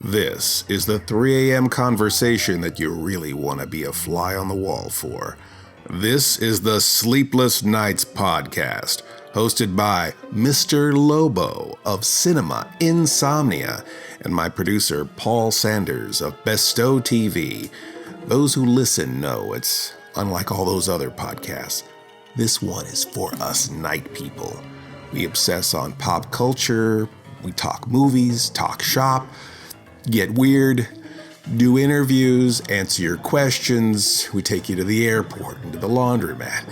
This is the 3 a.m. conversation that you really want to be a fly on the wall for. This is the Sleepless Knights podcast, hosted by Mr. Lobo of Cinema Insomnia and my producer Paul Sanders of BESTOW TV. Those who listen know it's unlike all those other podcasts. This one is for us night people. We obsess on pop culture, we talk movies, talk shop, get weird, do interviews, answer your questions. We take you to the airport and to the laundromat.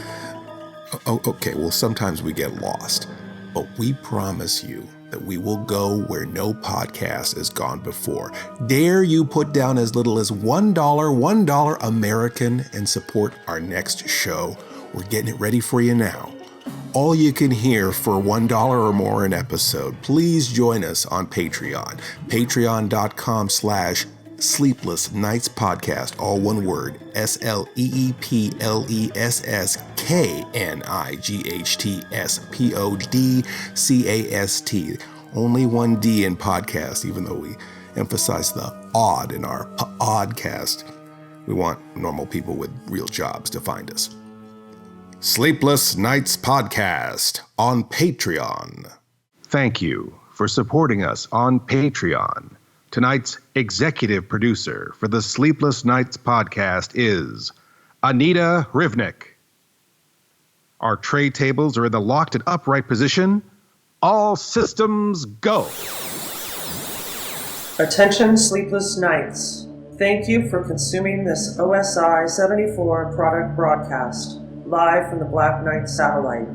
Okay, well, sometimes we get lost, but we promise you that we will go where no podcast has gone before. Dare you put down as little as $1 American and support our next show. We're getting it ready for you now. All you can hear for $1 or more an episode. Please join us on Patreon. Patreon.com/Sleepless Knights Podcast, all one word, SLEEPLESSKNIGHTS Only one D in podcast, even though we emphasize the odd in our pODDcast. We want normal people with real jobs to find us. Sleepless Knights Podcast on Patreon. Thank you for supporting us on Patreon. Tonight's executive producer for the Sleepless Knights Podcast is Anita Rivnik. Our tray tables are in the locked and upright position. All systems go. Attention, Sleepless Knights. Thank you for consuming this OSI 74 product broadcast, live from the Black Knight satellite.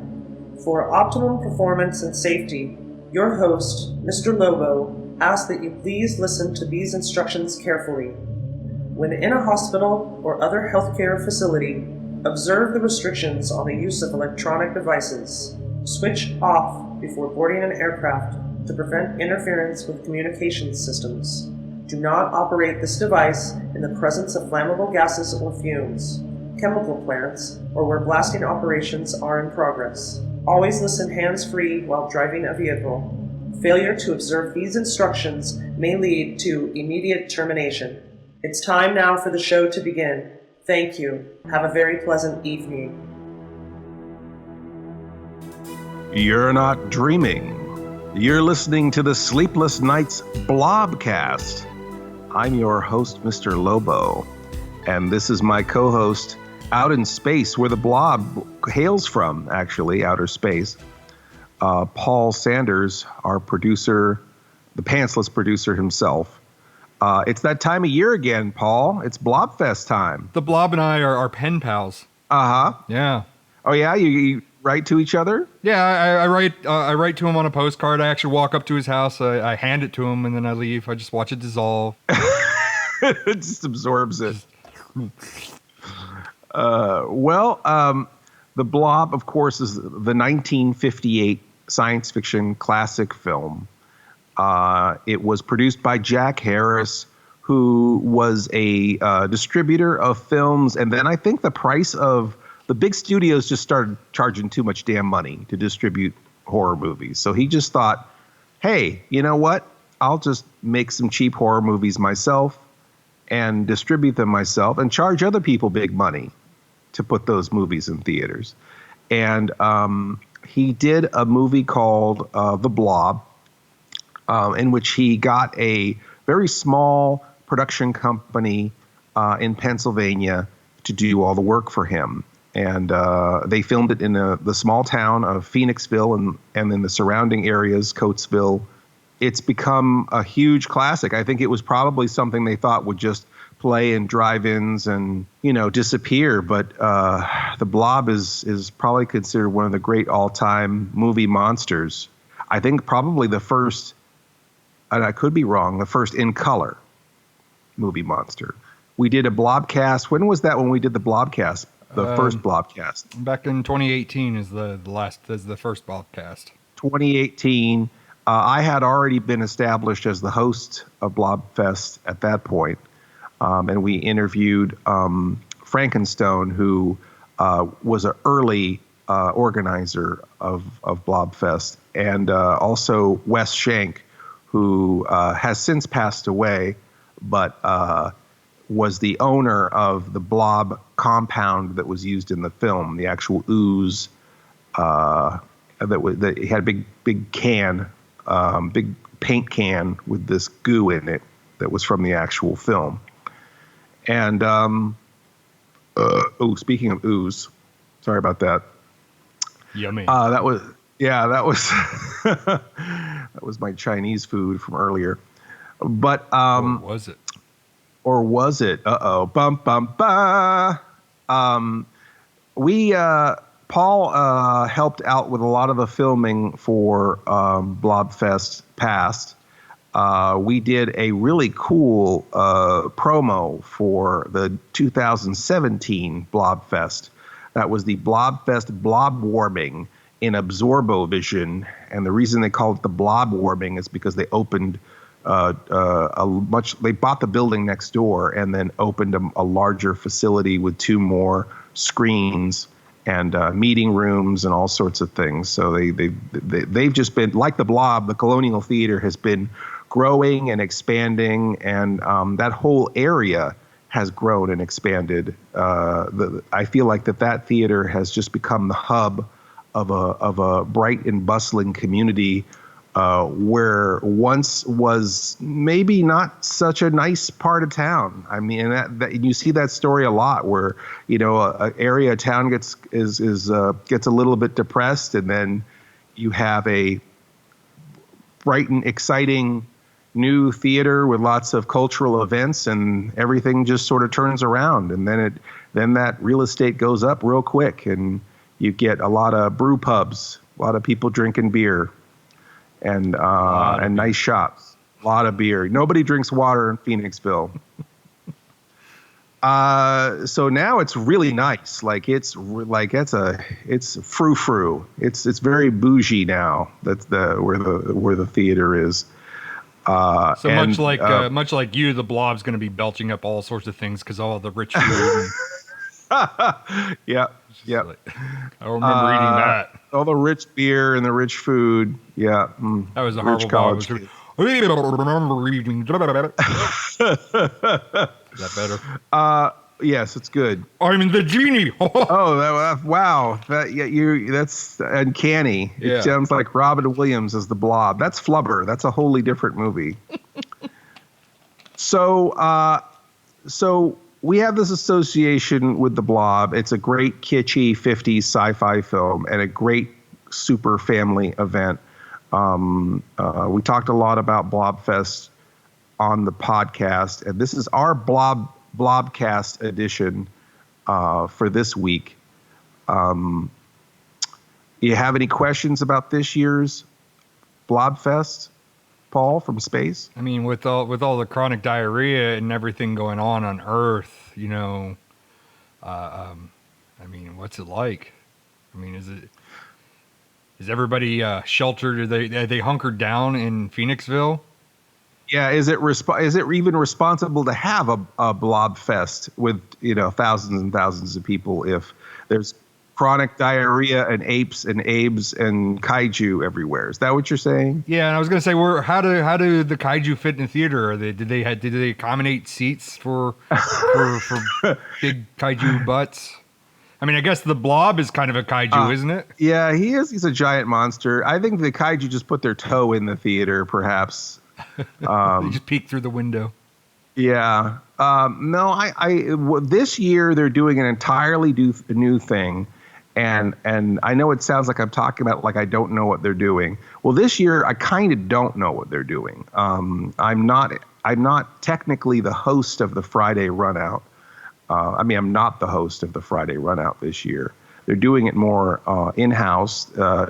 For optimum performance and safety, your host, Mr. Lobo, asks that you please listen to these instructions carefully. When in a hospital or other healthcare facility, observe the restrictions on the use of electronic devices. Switch off before boarding an aircraft to prevent interference with communications systems. Do not operate this device in the presence of flammable gases or fumes, chemical plants, or where blasting operations are in progress. Always listen hands-free while driving a vehicle. Failure to observe these instructions may lead to immediate termination. It's time now for the show to begin. Thank you. Have a very pleasant evening. You're not dreaming. You're listening to the Sleepless Knights Blobcast. I'm your host, Mr. Lobo, and this is my co-host, out in space, where the Blob hails from, actually, outer space. Paul Sanders, our producer, the pantsless producer himself. It's that time of year again, Paul. It's Blobfest time. The Blob and I are pen pals. Uh-huh. Yeah. Oh, yeah? You write to each other? Yeah, I write to him on a postcard. I actually walk up to his house. I hand it to him, and then I leave. I just watch it dissolve. It just absorbs it. The Blob, of course, is the 1958 science fiction classic film. It was produced by Jack Harris, who was a distributor of films. And then I think the price of the big studios just started charging too much damn money to distribute horror movies. So he just thought, hey, you know what? I'll just make some cheap horror movies myself and distribute them myself and charge other people big money to put those movies in theaters. And he did a movie called The Blob, in which he got a very small production company in Pennsylvania to do all the work for him. And they filmed it in the small town of Phoenixville and in the surrounding areas, Coatesville. It's become a huge classic. I think it was probably something they thought would just play in drive-ins and, disappear. But The Blob is probably considered one of the great all-time movie monsters. I think probably the first, and I could be wrong, the first in color movie monster. We did a Blobcast. When was that when we did the Blobcast? The first Blobcast. Back in 2018 is the first Blobcast. 2018. I had already been established as the host of Blobfest at that point. And we interviewed Frankenstone, who was an early organizer of Blobfest, and also Wes Schenk, who has since passed away, but was the owner of the Blob compound that was used in the film, the actual ooze that he had a big can, big paint can with this goo in it that was from the actual film. And speaking of ooze, sorry about that. Yummy. That was that was my Chinese food from earlier. But or was it? Or was it? Bum bum ba. Paul helped out with a lot of the filming for Blobfest Past. We did a really cool promo for the 2017 Blobfest. That was the Blobfest Blob Warming in Absorbovision, and the reason they called it the Blob Warming is because they opened they bought the building next door and then opened a larger facility with 2 more screens and meeting rooms and all sorts of things. So they've just been like the Blob. The Colonial Theater has been growing and expanding, and that whole area has grown and expanded. I feel like that theater has just become the hub of a bright and bustling community where once was maybe not such a nice part of town. I mean, that you see that story a lot, where an area of town gets a little bit depressed, and then you have a bright and exciting new theater with lots of cultural events, and everything just sort of turns around, and then that real estate goes up real quick, and you get a lot of brew pubs, a lot of people drinking beer, and nice shops, a lot of beer. Nobody drinks water in Phoenixville. So now it's really nice. It's frou-frou. It's very bougie now. That's where the theater is. Much like you, the Blob's going to be belching up all sorts of things because all the rich food. Yeah. I remember eating that. All the rich beer and the rich food. Yeah. That was a horrible college. Is that better? Yes, it's good. I'm the genie. Wow. That's uncanny. Yeah. It sounds like Robin Williams as the Blob. That's Flubber. That's a wholly different movie. So we have this association with the Blob. It's a great kitschy 50s sci-fi film and a great super family event. We talked a lot about Blobfest on the podcast, and this is our Blobcast edition for this week. You have any questions about this year's Blobfest, Paul from space? I mean, with all the chronic diarrhea and everything going on Earth, I mean, what's it like? I mean, is everybody sheltered? Are they hunkered down in Phoenixville? Yeah, is it even responsible to have a Blobfest with thousands and thousands of people if there's chronic diarrhea and apes and abes and kaiju everywhere? Is that what you're saying? Yeah, and I was gonna say, how do the kaiju fit in the theater? Did they accommodate seats for big kaiju butts? I mean, I guess the Blob is kind of a kaiju, isn't it? Yeah, he is. He's a giant monster. I think the kaiju just put their toe in the theater, perhaps. They just peek through the window. Yeah. No, this year they're doing an entirely new thing. And I know it sounds like I'm talking about like I don't know what they're doing. Well, this year I kind of don't know what they're doing. I'm not technically the host of the Friday Runout. I'm not the host of the Friday Runout this year. They're doing it more in-house.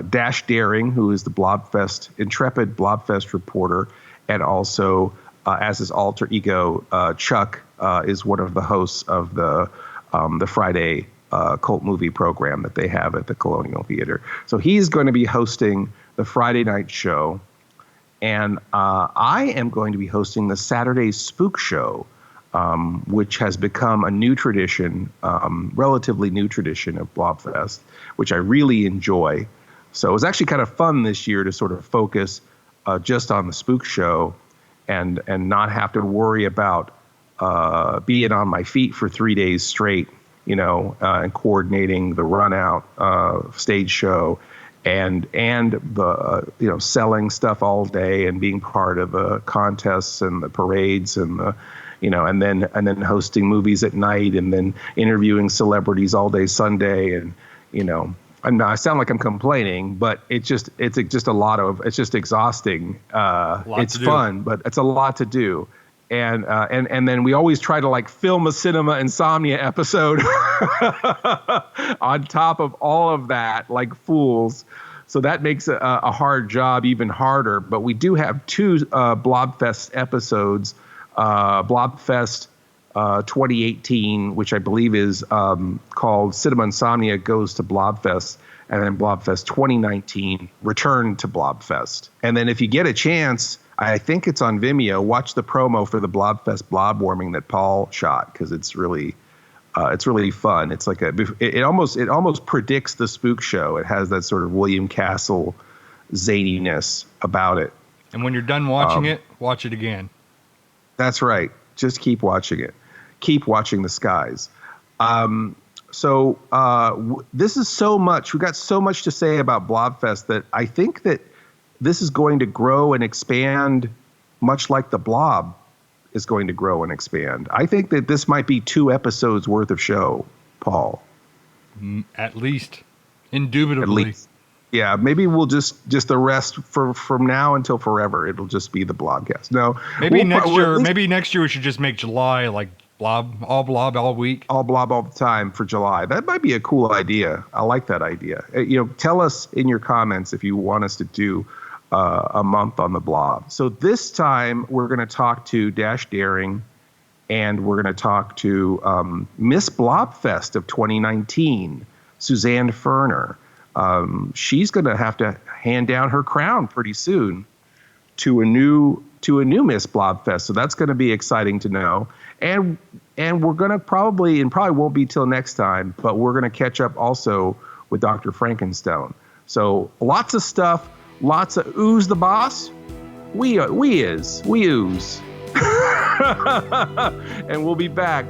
Dash Daring, who is the intrepid Blobfest reporter, and also as his alter ego, Chuck, is one of the hosts of the Friday cult movie program that they have at the Colonial Theater. So he's going to be hosting the Friday night show, and I am going to be hosting the Saturday Spook Show, which has become a new tradition, relatively new tradition of Blobfest, which I really enjoy. So it was actually kind of fun this year to sort of focus just on the spook show, and not have to worry about being on my feet for 3 days straight, and coordinating the run out stage show, and the selling stuff all day and being part of the contests and the parades and the and then hosting movies at night and then interviewing celebrities all day Sunday, and I sound like I'm complaining, but it's just it's exhausting. It's fun, but it's a lot to do. And then we always try to like film a Cinema Insomnia episode on top of all of that, like fools. So that makes a hard job even harder. But we do have 2 Blobfest episodes, Blobfest 2018, which I believe is called Cinema Insomnia Goes to Blobfest, and then Blobfest 2019, Return to Blobfest. And then if you get a chance, I think it's on Vimeo, watch the promo for the Blobfest blob warming that Paul shot, because it's really fun. It's like it almost predicts the spook show. It has that sort of William Castle zaniness about it. And when you're done watching it, watch it again. That's right. Just keep watching it. Keep watching the skies. This is so much. We've got so much to say about Blobfest that I think that this is going to grow and expand much like the Blob is going to grow and expand. I think that this might be 2 episodes worth of show, Paul. At least. Indubitably. At least. Yeah, maybe we'll just the rest from now until forever. It'll just be the Blobcast. No, maybe next year we should just make July like Blob all week. All Blob all the time for July. That might be a cool idea. I like that idea. Tell us in your comments if you want us to do a month on the Blob. So this time we're going to talk to Dash Daring, and we're going to talk to Miss Blobfest of 2019, Suzanne Firner. She's going to have to hand down her crown pretty soon to a new Miss Blobfest. So that's going to be exciting to know. And we're going to probably won't be till next time, but we're going to catch up also with Dr. Frankenstone. So lots of stuff, lots of ooze the boss. We ooze. And we'll be back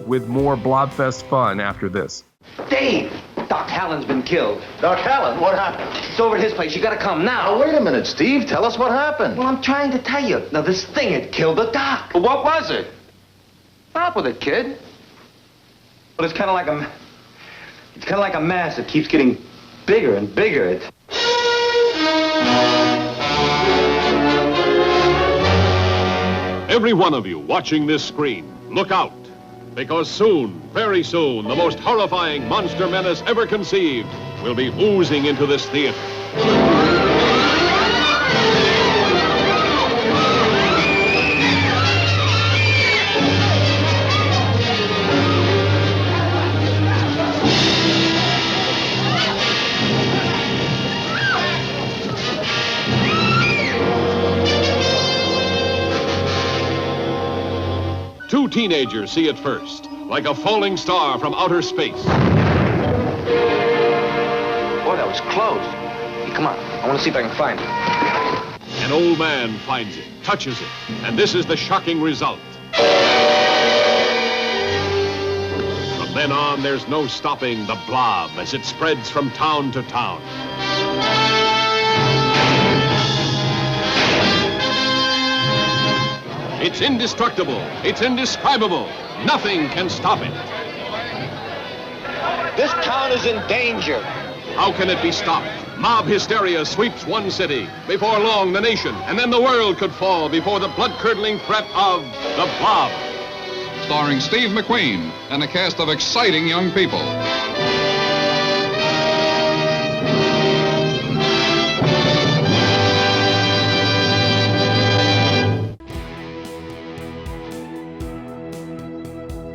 with more Blobfest fun after this. Dave! Doc Hallen's been killed. Doc Hallen? What happened? It's over at his place. You gotta come now. Oh, wait a minute, Steve. Tell us what happened. Well, I'm trying to tell you. Now, this thing had killed the doc. Well, what was it? Stop with it, kid. Well, it's kind of like a mass that keeps getting bigger and bigger. Every one of you watching this screen, look out. Because soon, very soon, the most horrifying monster menace ever conceived will be oozing into this theater. Two teenagers see it first, like a falling star from outer space. Boy, that was close. Hey, come on. I want to see if I can find it. An old man finds it, touches it, and this is the shocking result. From then on, there's no stopping the Blob as it spreads from town to town. It's indestructible. It's indescribable. Nothing can stop it. This town is in danger. How can it be stopped? Mob hysteria sweeps one city. Before long, the nation, and then the world could fall before the blood-curdling threat of the Blob. Starring Steve McQueen and a cast of exciting young people.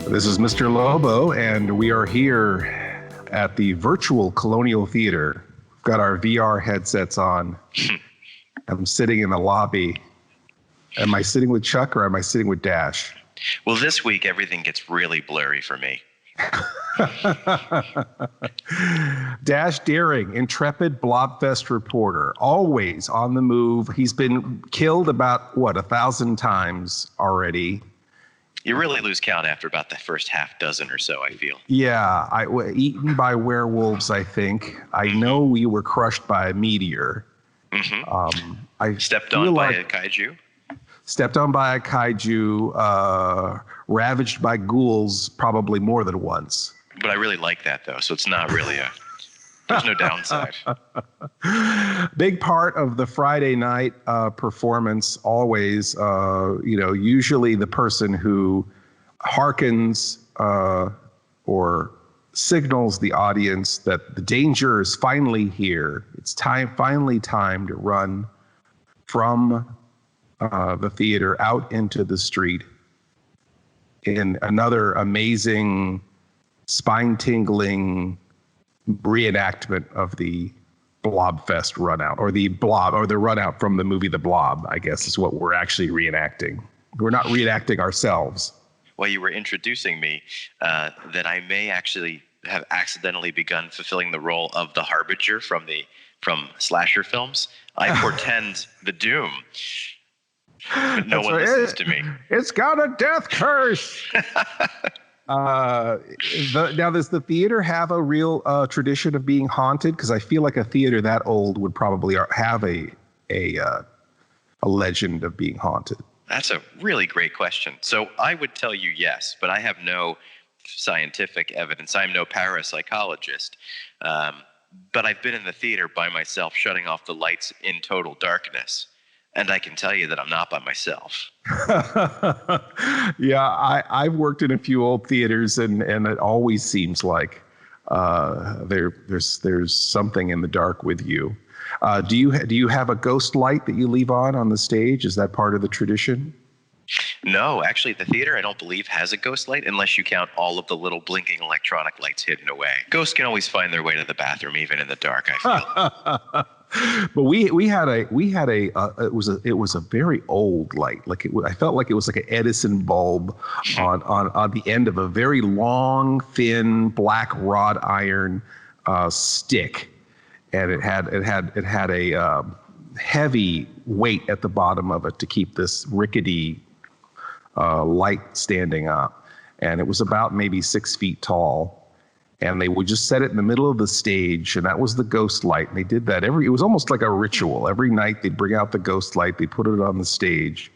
This is Mr. Lobo, and we are here at the virtual Colonial Theater. We've got our VR headsets on. I'm sitting in the lobby. Am I sitting with Chuck or am I sitting with Dash? Well, this week everything gets really blurry for me. Dash Daring, intrepid Blobfest reporter, always on the move. He's been killed about, 1,000 times already. You really lose count after about the first half dozen or so, I feel. Yeah, eaten by werewolves, I think. I know you were crushed by a meteor. I stepped on by a kaiju. Stepped on by a kaiju, ravaged by ghouls probably more than once. But I really like that, though, so it's not really there's no downside. Big part of the Friday night performance, always, usually the person who hearkens or signals the audience that the danger is finally here. It's finally time to run from the theater out into the street in another amazing, spine-tingling reenactment of the Blobfest runout, or the runout from the movie The Blob, I guess is what we're actually reenacting. We're not reenacting ourselves. Well, you were introducing me that I may actually have accidentally begun fulfilling the role of the Harbinger from slasher films. I portend the doom. But no one listens to me. It's got a death curse. Now, does the theater have a real tradition of being haunted? Because I feel like a theater that old would probably have a legend of being haunted. That's a really great question. So I would tell you yes, but I have no scientific evidence. I'm no parapsychologist. But I've been in the theater by myself, shutting off the lights in total darkness. And I can tell you that I'm not by myself. Yeah, I've worked in a few old theaters, and it always seems like there's something in the dark with you. Do you have a ghost light that you leave on the stage? Is that part of the tradition? No, actually, the theater, I don't believe, has a ghost light unless you count all of the little blinking electronic lights hidden away. Ghosts can always find their way to the bathroom, even in the dark, I feel. But we had a it was a very old light. I felt like it was like an Edison bulb on the end of a very long, thin black wrought iron stick, and it had a heavy weight at the bottom of it to keep this rickety light standing up, and it was about maybe 6 feet tall. And they would just set it in the middle of the stage, and that was the ghost light. And they did that it was almost like a ritual. Every night they'd bring out the ghost light, they put it on the stage.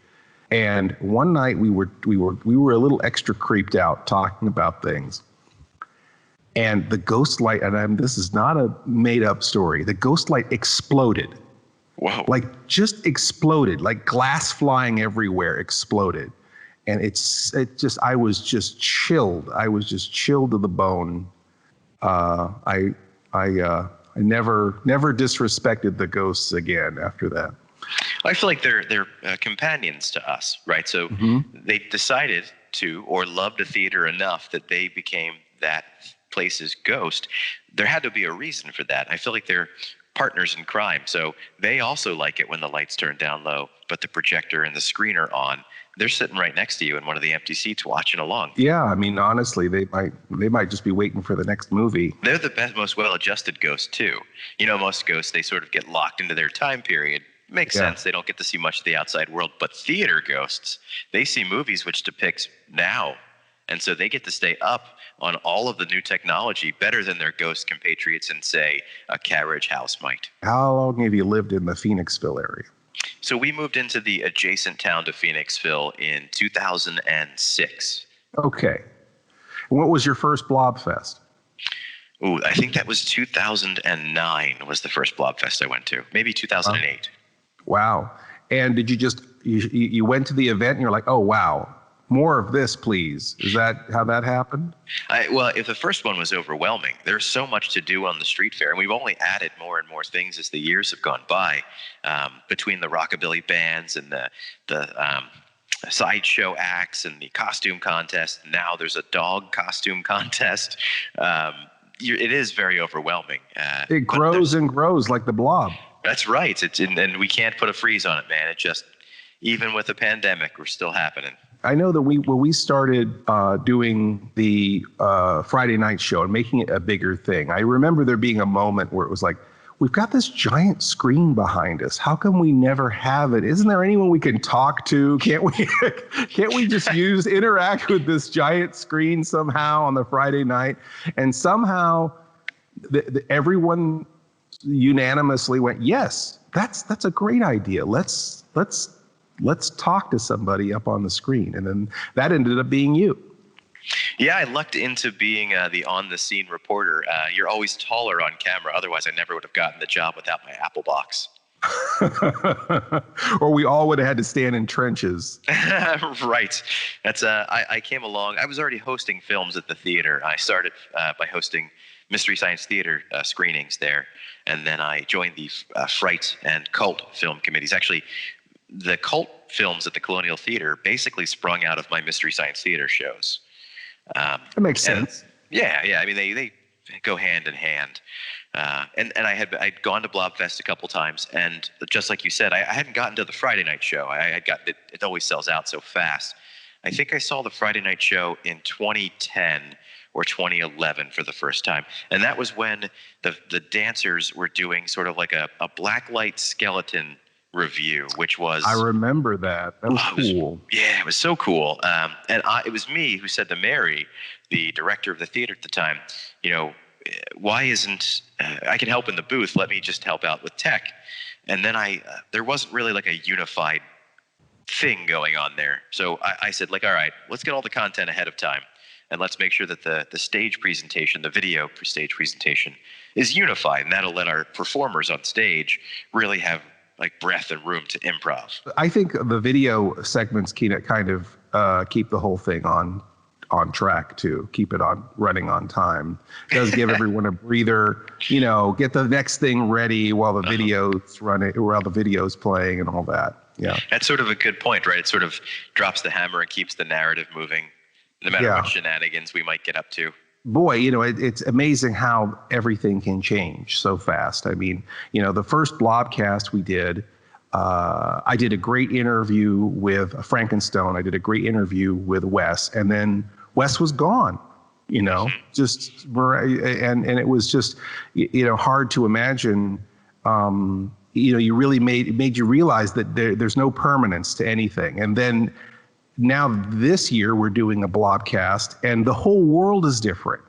And one night we were a little extra creeped out talking about things. And the ghost light, and this is not a made up story, the ghost light exploded. Whoa. Like just exploded, like glass flying everywhere exploded. And I was just chilled. I was just chilled to the bone. I never disrespected the ghosts again after that. I feel like they're companions to us, right? So they decided to, or loved a theater enough that they became that place's ghost. There had to be a reason for that. I feel like they're partners in crime. So they also like it when the lights turn down low, but the projector and the screen are on. They're sitting right next to you in one of the empty seats watching along. Yeah, I mean, honestly, they might just be waiting for the next movie. They're the best, most well-adjusted ghosts, too. You know, most ghosts, they sort of get locked into their time period. Makes sense. They don't get to see much of the outside world. But theater ghosts, they see movies which depicts now. And so they get to stay up on all of the new technology better than their ghost compatriots in, say, a carriage house might. How long have you lived in the Phoenixville area? So we moved into the adjacent town to Phoenixville in 2006. Okay. What was your first Blobfest? Ooh, I think that was 2009 was the first Blobfest I went to. Maybe 2008. Wow. And did you just, you went to the event and you're like, oh, wow, more of this, please. Is that how that happened? Well, if the first one was overwhelming, there's so much to do on the street fair, and we've only added more and more things as the years have gone by, between the rockabilly bands and the sideshow acts and the costume contest. Now there's a dog costume contest. It is very overwhelming. It grows and grows like the Blob. That's right. And we can't put a freeze on it, man. It just, even with a pandemic, we're still happening. I know that when we started doing the Friday night show and making it a bigger thing, I remember there being a moment where it was like, we've got this giant screen behind us. How come we never have it? Isn't there anyone we can talk to? Can't we just interact with this giant screen somehow on the Friday night? And somehow everyone unanimously went, yes, that's a great idea. Let's talk to somebody up on the screen. And then that ended up being you. Yeah, I lucked into being the on-the-scene reporter. You're always taller on camera. Otherwise, I never would have gotten the job without my Apple box. Or we all would have had to stand in trenches. Right. That's I came along. I was already hosting films at the theater. I started by hosting Mystery Science Theater screenings there. And then I joined the Fright and Cult film committees. Actually, the cult films at the Colonial Theater basically sprung out of my Mystery Science Theater shows. That makes sense. Yeah. I mean, they go hand in hand. And I'd gone to Blobfest a couple times, and just like you said, I hadn't gotten to the Friday night show. I had gotten it. It always sells out so fast. I think I saw the Friday night show in 2010 or 2011 for the first time, and that was when the dancers were doing sort of like a blacklight skeleton review, which was... I remember that. That was cool. It was so cool. And it was me who said to Mary, the director of the theater at the time, why isn't I can help in the booth? Let me just help out with tech. And then there wasn't really like a unified thing going on there. So I said, all right, let's get all the content ahead of time. And let's make sure that the stage presentation, the video stage presentation, is unified. And that'll let our performers on stage really have like breath and room to improv. I think the video segments kind of keep the whole thing on track too. Keep it running on time. It does give everyone a breather. Get the next thing ready while the video's running, while the video's playing, and all that. Yeah, that's sort of a good point, right? It sort of drops the hammer and keeps the narrative moving, no matter what shenanigans we might get up to. Boy, it's amazing how everything can change so fast. I mean, the first Blobcast we did, I did a great interview with Frankenstone. I did a great interview with Wes, and then Wes was gone, and it was just, hard to imagine. You really made you realize that there's no permanence to anything. And then now this year we're doing a Blobcast, and the whole world is different.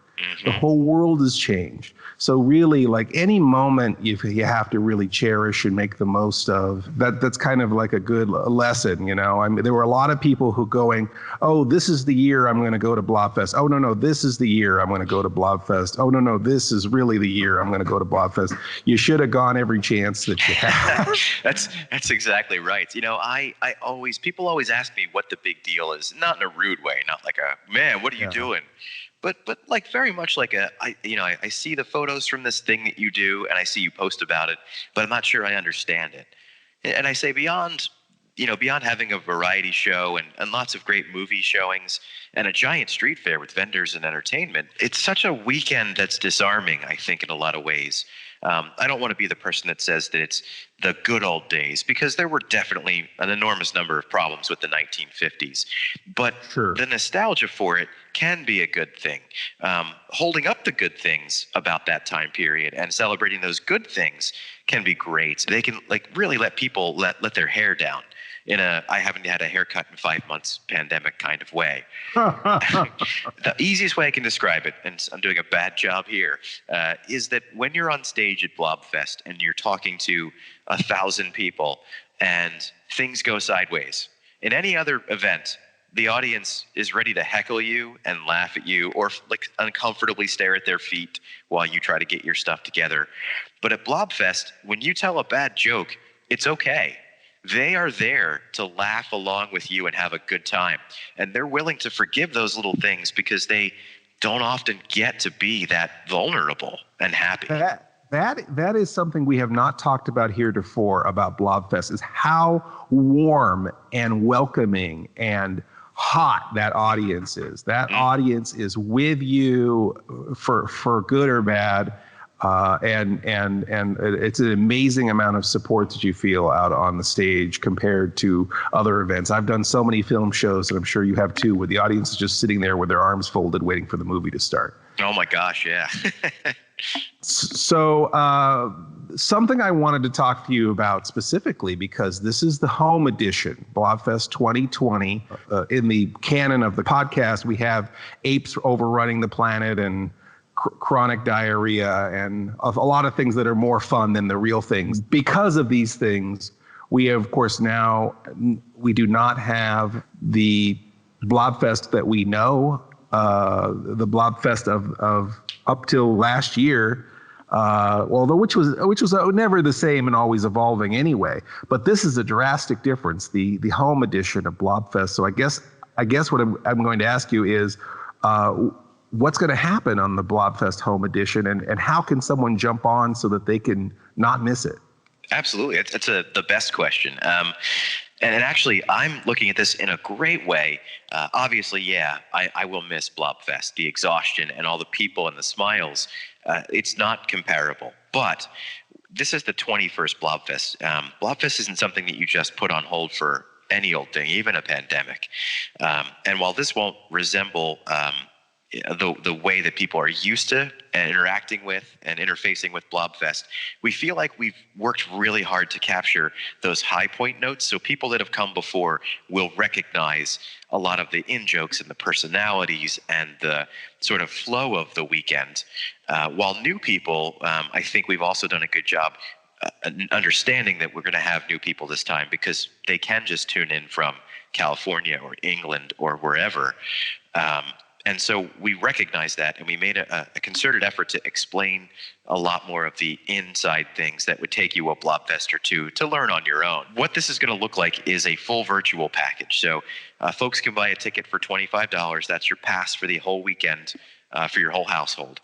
The whole world has changed. So really, like any moment you have to really cherish and make the most of. That's kind of like a good lesson, I mean, there were a lot of people who going, oh, this is the year I'm going to go to Blobfest. Oh, no, this is the year I'm going to go to Blobfest. Oh, no, this is really the year I'm going to go to Blobfest. You should have gone every chance that you had. That's exactly right. People always ask me what the big deal is, not in a rude way, not like man, what are you doing? But like very much like I see the photos from this thing that you do, and I see you post about it, but I'm not sure I understand it. And I say beyond having a variety show and lots of great movie showings and a giant street fair with vendors and entertainment, it's such a weekend that's disarming, I think, in a lot of ways. I don't want to be the person that says that it's the good old days, because there were definitely an enormous number of problems with the 1950s. But the nostalgia for it can be a good thing. Holding up the good things about that time period and celebrating those good things can be great. They can really let people let their hair down in I haven't had a haircut in 5 months pandemic kind of way. The easiest way I can describe it, and I'm doing a bad job here, is that when you're on stage at Blobfest and you're talking to 1,000 people and things go sideways, in any other event, the audience is ready to heckle you and laugh at you or uncomfortably stare at their feet while you try to get your stuff together. But at Blobfest, when you tell a bad joke, it's okay. They are there to laugh along with you and have a good time. And they're willing to forgive those little things because they don't often get to be that vulnerable and happy. That is something we have not talked about heretofore about Blobfest, is how warm and welcoming and hot that audience is. That audience is with you for good or bad. And it's an amazing amount of support that you feel out on the stage compared to other events. I've done so many film shows, and I'm sure you have too, where the audience is just sitting there with their arms folded, waiting for the movie to start. Oh my gosh, yeah. So something I wanted to talk to you about specifically, because this is the home edition, Blobfest 2020. In the canon of the podcast, we have apes overrunning the planet and chronic diarrhea and a lot of things that are more fun than the real things. Because of these things, we of course now, we do not have the Blobfest that we know, the Blobfest of up till last year, although which was never the same and always evolving anyway. But this is a drastic difference, the home edition of Blobfest. So I guess what I'm going to ask you is, what's going to happen on the Blobfest home edition, and how can someone jump on so that they can not miss it? Absolutely. It's the best question. And actually, I'm looking at this in a great way. Obviously, yeah, I will miss Blobfest, the exhaustion and all the people and the smiles. It's not comparable. But this is the 21st Blobfest. Blobfest isn't something that you just put on hold for any old thing, even a pandemic. And while this won't resemble the way that people are used to interacting with and interfacing with Blobfest, we feel like we've worked really hard to capture those high point notes. So people that have come before will recognize a lot of the in-jokes and the personalities and the sort of flow of the weekend. While new people, I think we've also done a good job understanding that we're going to have new people this time, because they can just tune in from California or England or wherever. And so we recognize that, and we made a concerted effort to explain a lot more of the inside things that would take you a Blobfest or two to learn on your own. What this is going to look like is a full virtual package. So folks can buy a ticket for $25. That's your pass for the whole weekend for your whole household.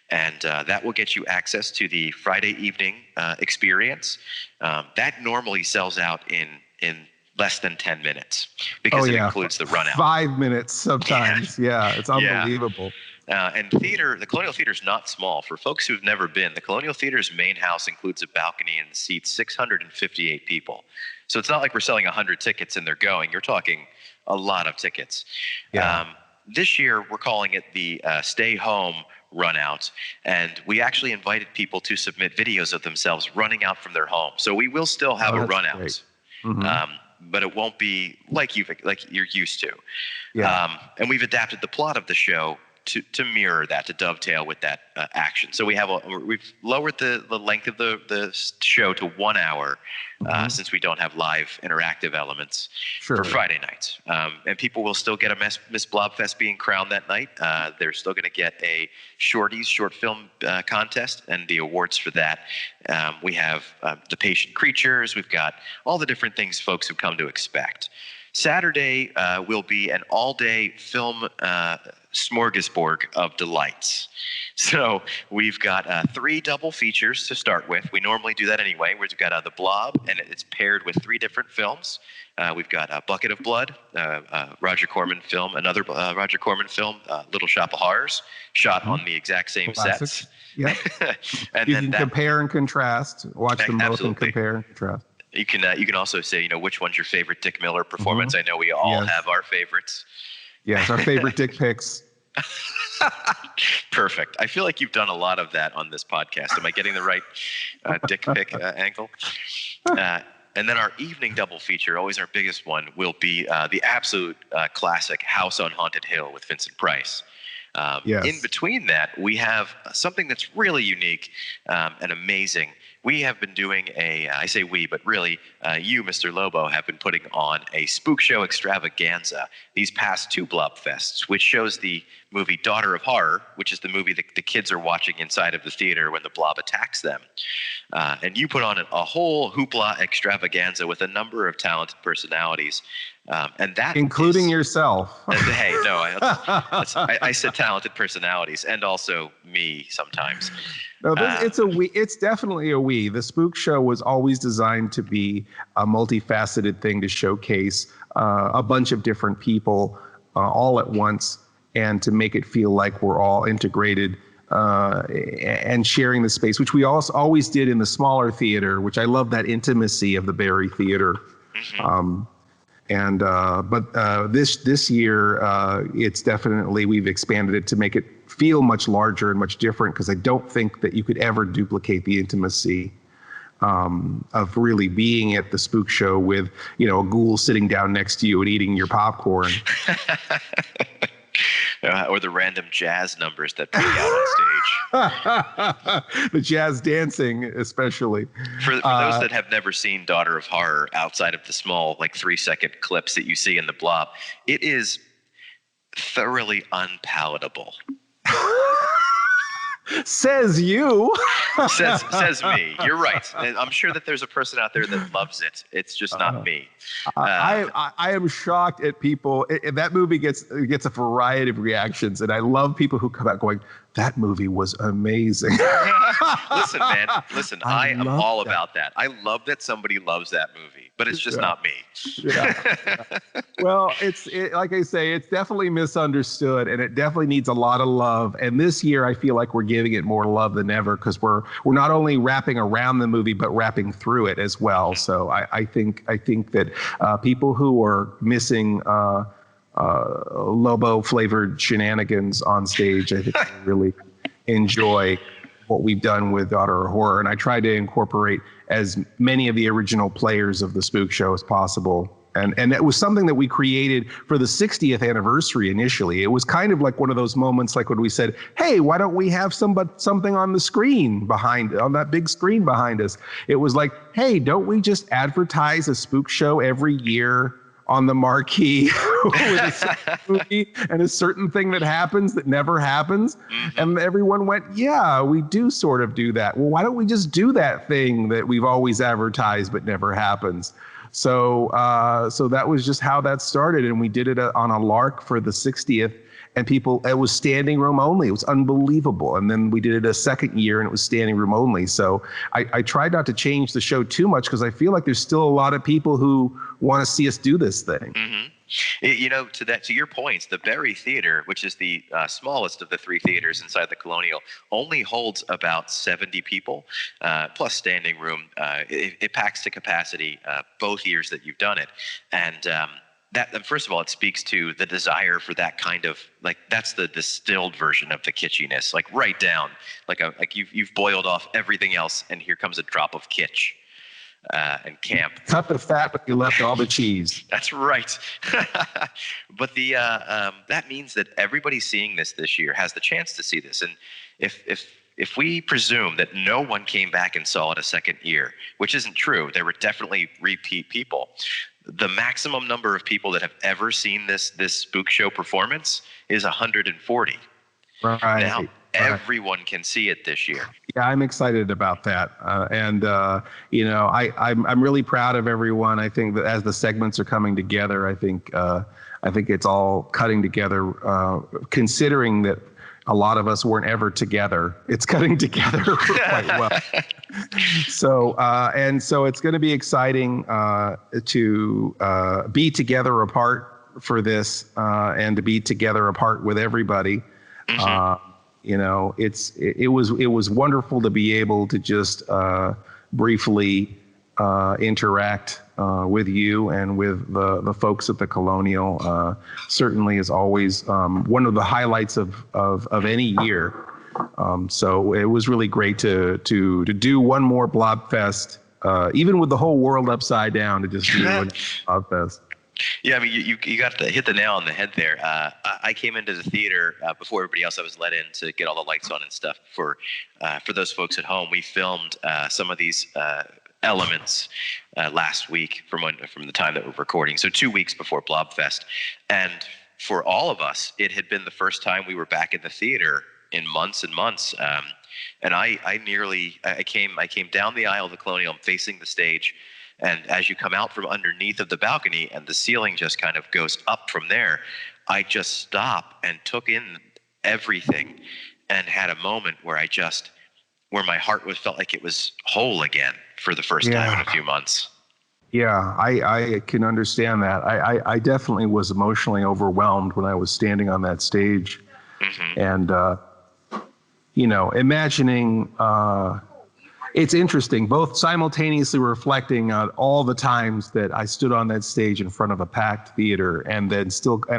And that will get you access to the Friday evening experience. That normally sells out in less than 10 minutes because it includes the run out. 5 minutes sometimes. Yeah, it's unbelievable. And theater, the Colonial Theater is not small. For folks who've never been, the Colonial Theater's main house includes a balcony and seats 658 people. So it's not like we're selling 100 tickets and they're going. You're talking a lot of tickets. Yeah. This year, we're calling it the Stay Home Run Out, and we actually invited people to submit videos of themselves running out from their home. So we will still have a run out. Mm-hmm. But it won't be like you're used to. Yeah. And we've adapted the plot of the show to mirror that, to dovetail with that action. So we've lowered the length of the show to 1 hour, since we don't have live interactive elements for Friday nights. And people will still get a Miss Blobfest being crowned that night. They're still going to get a short film contest and the awards for that. We have the patient creatures. We've got all the different things folks have come to expect. Saturday will be an all-day film smorgasbord of delights. So we've got 3 double features to start with. We normally do that anyway. We've got the Blob, and it's paired with 3 different films. We've got a Bucket of Blood, Roger Corman film, another Roger Corman film, Little Shop of Horrors, shot on the exact same sets. Yeah. And you can compare and contrast. Watch them both and compare and contrast. You can also say, which one's your favorite Dick Miller performance? I know we all have our favorites. Yes, our favorite dick pics. Perfect. I feel like you've done a lot of that on this podcast. Am I getting the right dick pic angle? And then our evening double feature, always our biggest one, will be the absolute classic House on Haunted Hill with Vincent Price. In between that, we have something that's really unique and amazing. We have been doing I say we, but really you, Mr. Lobo, have been putting on a spook show extravaganza these past 2 Blobfests, which shows the movie Daughter of Horror, which is the movie that the kids are watching inside of the theater when the Blob attacks them. And you put on a whole hoopla extravaganza with a number of talented personalities. And that including yourself. Hey, no, I said talented personalities, and also me sometimes. No, it's definitely a we. The spook show was always designed to be a multifaceted thing to showcase a bunch of different people all at once, and to make it feel like we're all integrated and sharing the space, which we also always did in the smaller theater, which I love that intimacy of the Barry Theater. But this year, it's definitely, we've expanded it to make it feel much larger and much different, because I don't think that you could ever duplicate the intimacy of really being at the spook show with, a ghoul sitting down next to you and eating your popcorn. Or the random jazz numbers that break out on stage. The jazz dancing, especially. For those that have never seen Daughter of Horror, outside of the small, 3-second clips that you see in the Blob, it is thoroughly unpalatable. Says you. says me. You're right. And I'm sure that there's a person out there that loves it. It's just not me. I am shocked at people. That movie gets a variety of reactions, and I love people who come out going, "That movie was amazing." Listen, man. Listen, I am all about that. I love that somebody loves that movie, but it's just not me. Yeah. Well, like I say, it's definitely misunderstood, and it definitely needs a lot of love. And this year, I feel like we're giving it more love than ever, because we're not only wrapping around the movie, but wrapping through it as well. So I think that people who are missing Lobo flavored shenanigans on stage, I think they really enjoy what we've done with Daughter of Horror. And I try to incorporate as many of the original players of the spook show as possible. And it was something that we created for the 60th anniversary initially. It was kind of like one of those moments, like when we said, "Hey, why don't we have something on the screen on that big screen behind us?" It was like, "Hey, don't we just advertise a spook show every year on the marquee with a certain movie and a certain thing that happens that never happens?" And everyone went, "Yeah, we do sort of do that. Well, why don't we just do that thing that we've always advertised but never happens?" So that was just how that started. And we did it on a lark for the 60th. And it was standing room only. It was unbelievable. And then we did it a second year, and it was standing room only. So I tried not to change the show too much, because I feel like there's still a lot of people who want to see us do this thing. To your points, the Barry Theater, which is the smallest of the 3 theaters inside the Colonial, only holds about 70 people, plus standing room. It packs to capacity both years that you've done it. And that, first of all, it speaks to the desire for that kind of, that's the distilled version of the kitschiness, right down, you've boiled off everything else, and here comes a drop of kitsch. And camp. Cut the fat, but you left all the cheese. That's right. But that means that everybody seeing this year has the chance to see this. And if we presume that no one came back and saw it a second year, which isn't true, there were definitely repeat people. The maximum number of people that have ever seen this spook show performance is 140. Right. Now, everyone can see it this year. Yeah, I'm excited about that. I'm really proud of everyone. I think that as the segments are coming together, I think it's all cutting together, considering that a lot of us weren't ever together. It's cutting together quite well. So it's going to be exciting to be together apart for this, and to be together apart with everybody. It was wonderful to be able to just briefly interact with you and with the folks at the Colonial. Certainly is always one of the highlights of any year. So it was really great to do one more Blobfest, even with the whole world upside down, to just do one Blobfest. Yeah, I mean, you got to hit the nail on the head there. I came into the theater before everybody else. I was let in to get all the lights on and stuff. For those folks at home, we filmed some of these elements last week from the time that we're recording. So 2 weeks before Blobfest. And for all of us, it had been the first time we were back in the theater in months and months. And I came down the aisle of the Colonial, I'm facing the stage. And as you come out from underneath of the balcony and the ceiling just kind of goes up from there, I just stopped and took in everything and had a moment where where my heart felt like it was whole again for the first time in a few months. Yeah, I can understand that. I definitely was emotionally overwhelmed when I was standing on that stage. Mm-hmm. And imagining, it's interesting, both simultaneously reflecting on all the times that I stood on that stage in front of a packed theater, and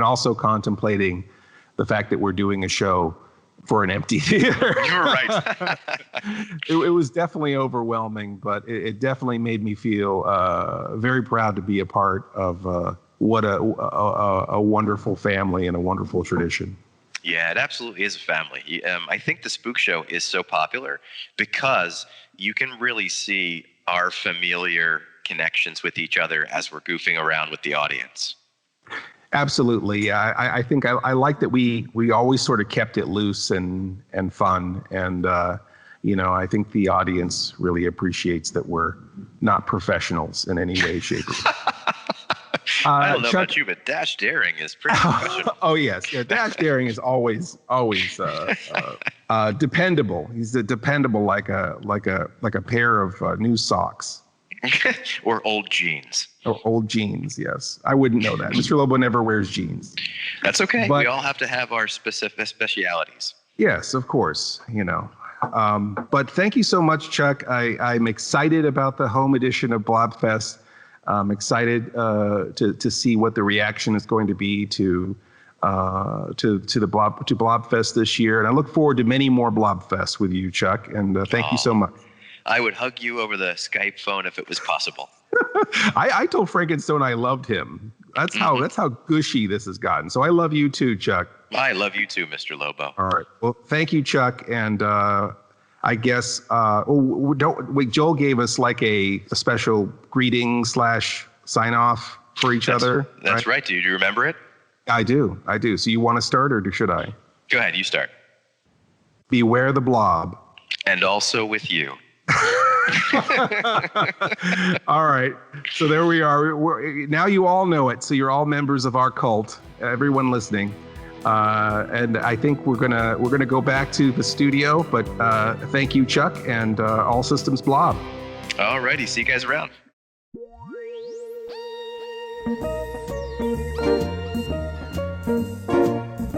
also contemplating the fact that we're doing a show for an empty theater. You're right. It was definitely overwhelming, but it definitely made me feel very proud to be a part of what a wonderful family and a wonderful tradition. Yeah, it absolutely is a family. I think the Spook Show is so popular because you can really see our familiar connections with each other as we're goofing around with the audience. Absolutely. I think I like that we always sort of kept it loose and fun. And, I think the audience really appreciates that we're not professionals in any way, shape, or form. I don't know about you, but Dash Daring is pretty professional. Oh, yes. Yeah, Dash Daring is always dependable. He's dependable like a pair of new socks. Or old jeans. Or old jeans, yes. I wouldn't know that. Mr. Lobo never wears jeans. That's okay. But, we all have to have our specific specialities. Yes, of course. But thank you so much, Chuck. I'm excited about the home edition of Blobfest. I'm excited to see what the reaction is going to be to Blobfest this year, and I look forward to many more Blobfests with you, Chuck. And thank you so much. I would hug you over the Skype phone if it was possible. I told Frankenstone I loved him. That's how gushy this has gotten. So I love you too, Chuck. I love you too, Mr. Lobo. All right. Well, thank you, Chuck. And I guess Joel gave us like a special greeting / sign off for each other. That's right. Do you remember it? I do. So you want to start, or should I? Go ahead. You start. Beware the blob. And also with you. All right. So there we are. Now you all know it. So you're all members of our cult. Everyone listening. And I think we're gonna go back to the studio. But thank you, Chuck, and all systems Blob. All righty. See you guys around.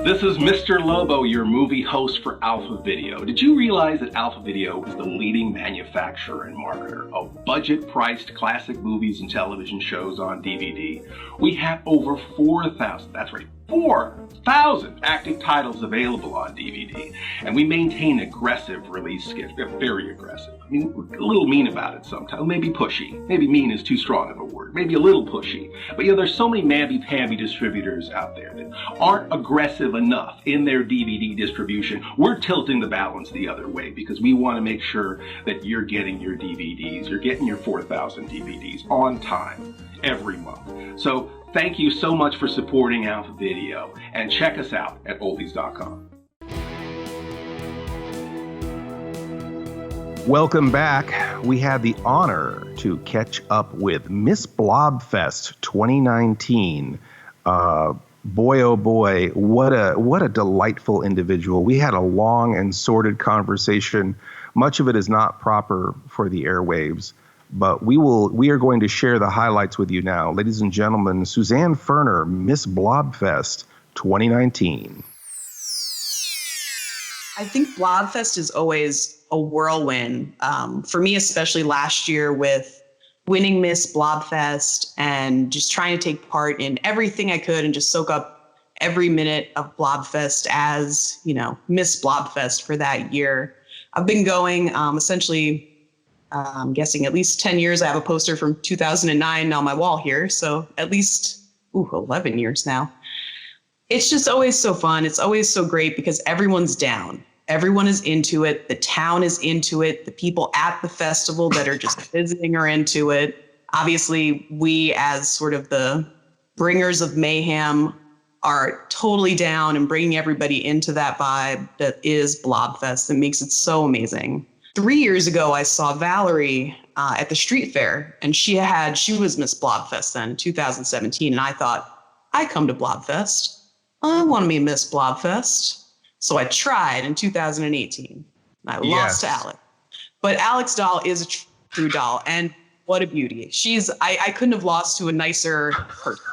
This is Mr. Lobo, your movie host for Alpha Video. Did you realize that Alpha Video is the leading manufacturer and marketer of budget-priced classic movies and television shows on DVD? We have over 4,000, that's right, 4,000 active titles available on DVD, and we maintain aggressive release schedule, very aggressive. I mean, we're a little mean about it sometimes, maybe pushy. Maybe mean is too strong of a word, maybe a little pushy. But there's so many mamby-pamby distributors out there that aren't aggressive enough in their DVD distribution. We're tilting the balance the other way because we want to make sure that you're getting your DVDs, you're getting your 4,000 DVDs on time every month. So thank you so much for supporting Alpha Video, and check us out at oldies.com. Welcome back. We had the honor to catch up with Miss Blobfest 2019. Boy, oh boy, what a delightful individual. We had a long and sordid conversation. Much of it is not proper for the airwaves, but we are going to share the highlights with you now. Ladies and gentlemen, Suzanne Firner, Miss Blobfest 2019. I think Blobfest is always a whirlwind. For me, especially last year with winning Miss Blobfest and just trying to take part in everything I could and just soak up every minute of Blobfest as, Miss Blobfest for that year. I've been going essentially, I'm guessing at least 10 years. I have a poster from 2009 on my wall here. So at least 11 years now. It's just always so fun. It's always so great because everyone's down. Everyone is into it. The town is into it. The people at the festival that are just visiting are into it. Obviously, we as sort of the bringers of mayhem are totally down and bringing everybody into that vibe that is Blobfest. That makes it so amazing. 3 years ago, I saw Valerie at the street fair, and she was Miss Blobfest then in 2017. And I thought, I come to Blobfest. I want to be Miss Blobfest. So I tried in 2018. I lost to Alex. But Alex doll is a true doll, and what a beauty. I couldn't have lost to a nicer person.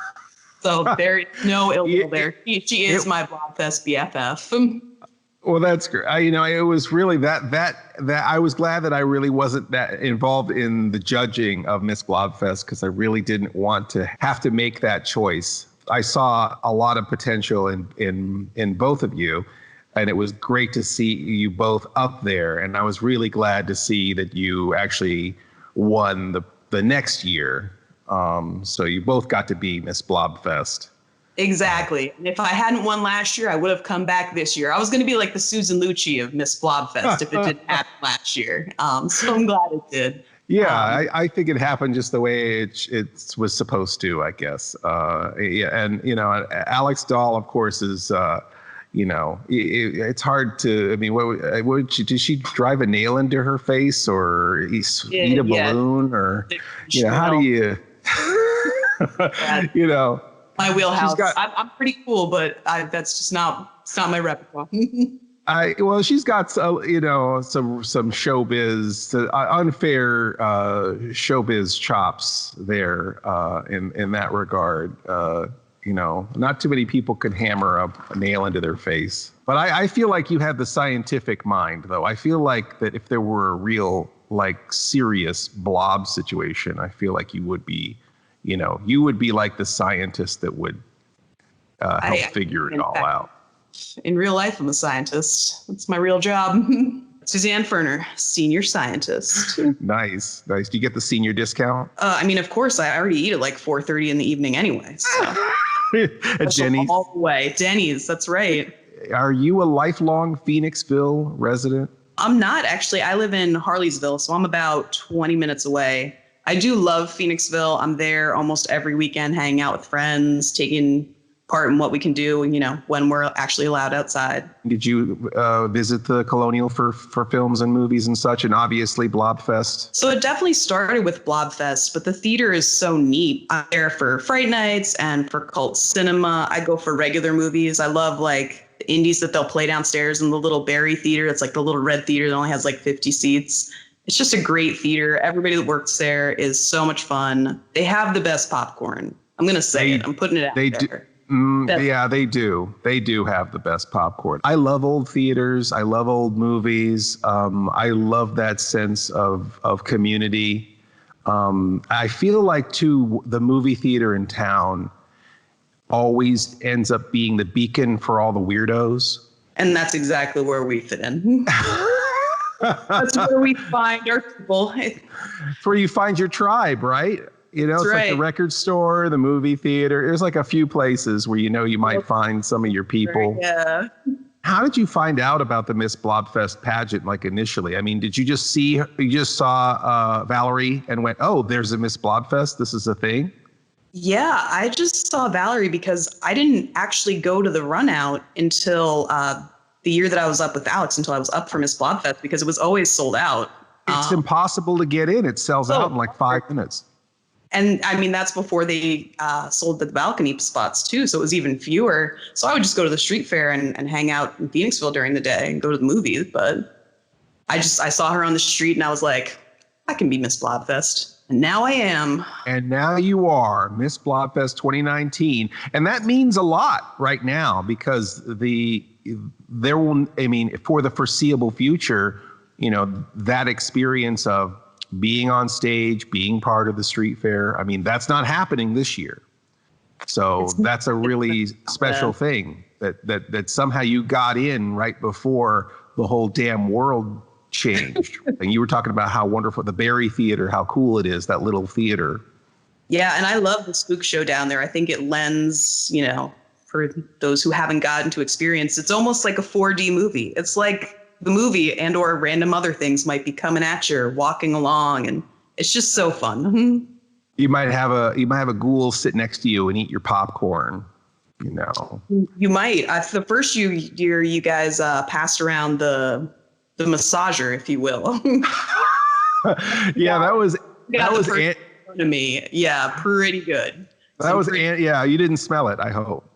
So there is no ill will there. She is my Blobfest BFF. Well, that's great. It was really that I was glad that I really wasn't that involved in the judging of Miss Blobfest, because I really didn't want to have to make that choice. I saw a lot of potential in both of you, and it was great to see you both up there. And I was really glad to see that you actually won the next year. So you both got to be Miss Blobfest. Exactly. And if I hadn't won last year, I would have come back this year. I was going to be like the Susan Lucci of Miss Blobfest if it didn't happen last year. So I'm glad it did. Yeah, I think it happened just the way it was supposed to, I guess. And Alex Dahl, of course, is it's hard to. I mean, did she drive a nail into her face or eat a balloon or how do you my wheelhouse. I'm pretty cool, but that's just it's not my repertoire. She's got some showbiz, unfair showbiz chops there in that regard. Not too many people could hammer a nail into their face. But I feel like you have the scientific mind, though. I feel like that if there were a real, serious blob situation, I feel like you would be, you would be like the scientist that would help figure it all out. In real life, I'm a scientist. That's my real job. Suzanne Firner, senior scientist. Nice. Do you get the senior discount? Of course, I already eat at 4:30 in the evening anyway. So. At Denny's? All the way. Denny's, that's right. Are you a lifelong Phoenixville resident? I'm not, actually. I live in Harleysville, so I'm about 20 minutes away. I do love Phoenixville. I'm there almost every weekend, hanging out with friends, taking part in what we can do, when we're actually allowed outside. Did you visit the Colonial for films and movies and such, and obviously Blobfest? So it definitely started with Blobfest, but the theater is so neat. I'm there for Fright Nights and for cult cinema. I go for regular movies. I love the indies that they'll play downstairs in the little Barry theater. It's the little red theater that only has 50 seats. It's just a great theater. Everybody that works there is so much fun. They have the best popcorn. I'm going to say it. I'm putting it out there. Yeah, they do. They do have the best popcorn. I love old theaters. I love old movies. I love that sense of community. I feel like, too, the movie theater in town always ends up being the beacon for all the weirdos. And that's exactly where we fit in. That's where we find our people. It's where you find your tribe, right? It's right. Like the record store, the movie theater. There's a few places where you might find some of your people. Yeah. How did you find out about the Miss Blobfest pageant initially? I mean, did you just saw Valerie and went, oh, there's a Miss Blobfest? This is a thing? Yeah, I just saw Valerie because I didn't actually go to the run out until the year that I was up with Alex, until I was up for Miss Blobfest, because it was always sold out. It's impossible to get in. It sells out in 5 minutes. And that's before they sold the balcony spots too. So it was even fewer. So I would just go to the street fair and hang out in Phoenixville during the day and go to the movies. But I saw her on the street and I was like, I can be Miss Blobfest. And now I am. And now you are Miss Blobfest 2019. And that means a lot right now, because for the foreseeable future, that experience of being on stage, being part of the street fair, that's not happening this year. So that's a really special thing that somehow you got in right before the whole damn world changed. And you were talking about how wonderful the Barry Theater, how cool it is, that little theater. Yeah, and I love the spook show down there. I think it lends, for those who haven't gotten to experience, it's almost like a 4D movie. It's like the movie and or random other things might be coming at you or walking along, and it's just so fun. You might have a ghoul sit next to you and eat your popcorn. You might. The first year you guys passed around the massager, if you will. Yeah, that was to me. Yeah, pretty good. Yeah, you didn't smell it, I hope.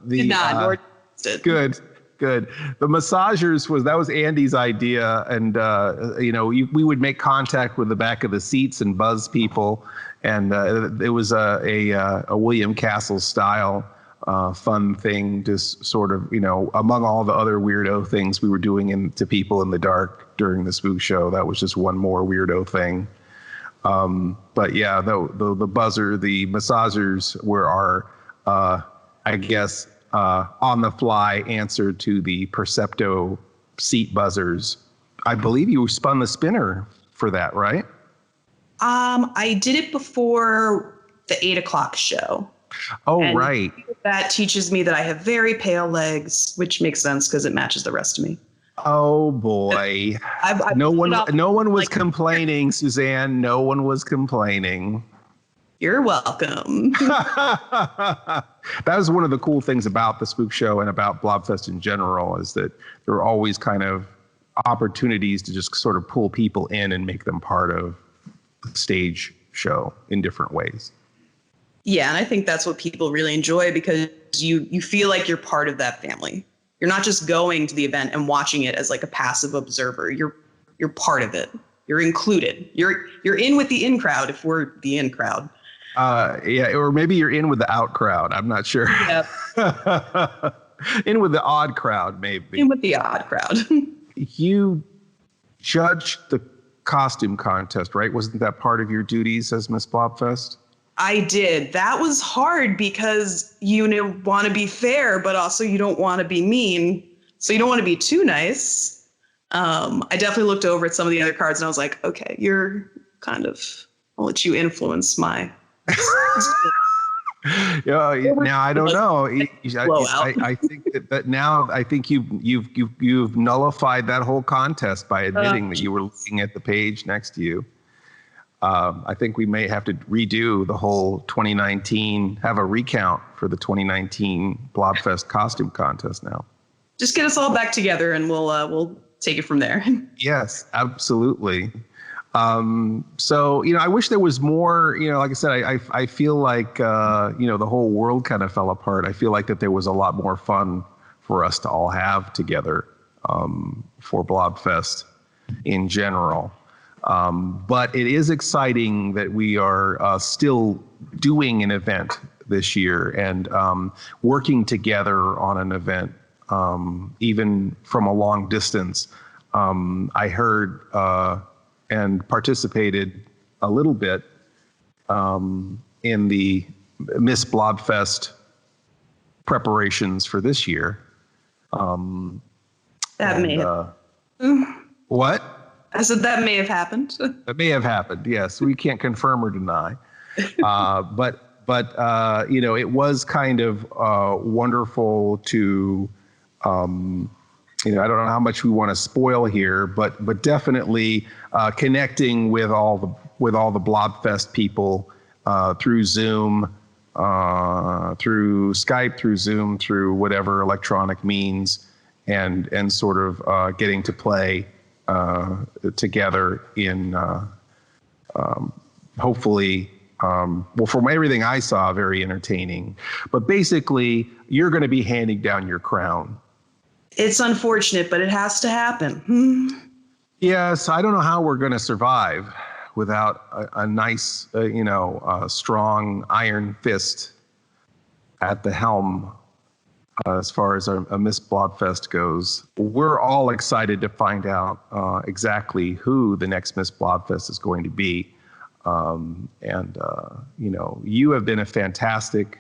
Did not, nor did. Good. The massagers was Andy's idea, and we would make contact with the back of the seats and buzz people, and it was a William Castle style fun thing, just sort of, among all the other weirdo things we were doing to people in the dark during the spook show. That was just one more weirdo thing. But yeah, the buzzer, the massagers were our, I guess, on the fly answer to the Percepto seat buzzers. I believe you spun the spinner for that, right? I did it before the 8:00 show. Oh, and right. That teaches me that I have very pale legs, which makes sense because it matches the rest of me. Oh boy. No one was complaining, Suzanne. No one was complaining. You're welcome. That was one of the cool things about the Spook Show and about Blobfest in general, is that there are always kind of opportunities to just sort of pull people in and make them part of the stage show in different ways. Yeah, and I think that's what people really enjoy, because you feel like you're part of that family. You're not just going to the event and watching it as like a passive observer. You're part of it. You're included. You're in with the in crowd, if we're the in crowd. Yeah, or maybe you're in with the out crowd. I'm not sure. Yep. In with the odd crowd, maybe. In with the odd crowd. You judged the costume contest, right? Wasn't that part of your duties as Miss Blobfest? I did. That was hard because you want to be fair, but also you don't want to be mean. So you don't want to be too nice. I definitely looked over at some of the other cards and I was like, okay, I'll let you influence my. Now I don't know. I think that now I think you've nullified that whole contest by admitting that you were looking at the page next to you. I think we may have to redo the whole 2019, have a recount for the 2019 Blobfest costume contest now. Just get us all back together and we'll take it from there. Yes, absolutely. So, I wish there was more, like I said, I feel like, the whole world kind of fell apart. I feel like that there was a lot more fun for us to all have together, for Blobfest in general. But it is exciting that we are still doing an event this year and working together on an event, even from a long distance. I heard and participated a little bit in the Miss Blobfest preparations for this year. That may have. What? I said that may have happened. That may have happened. Yes, we can't confirm or deny. But it was kind of wonderful to, I don't know how much we want to spoil here, but definitely connecting with all the Blobfest people through Zoom, through Skype, through Zoom, through whatever electronic means, and sort of getting to play together in hopefully, from everything I saw, very entertaining. But basically, you're going to be handing down your crown. It's unfortunate, but it has to happen. Yes, I don't know how we're going to survive without a nice, strong iron fist at the helm. As far as a Miss Blobfest goes, we're all excited to find out exactly who the next Miss Blobfest is going to be. You have been a fantastic,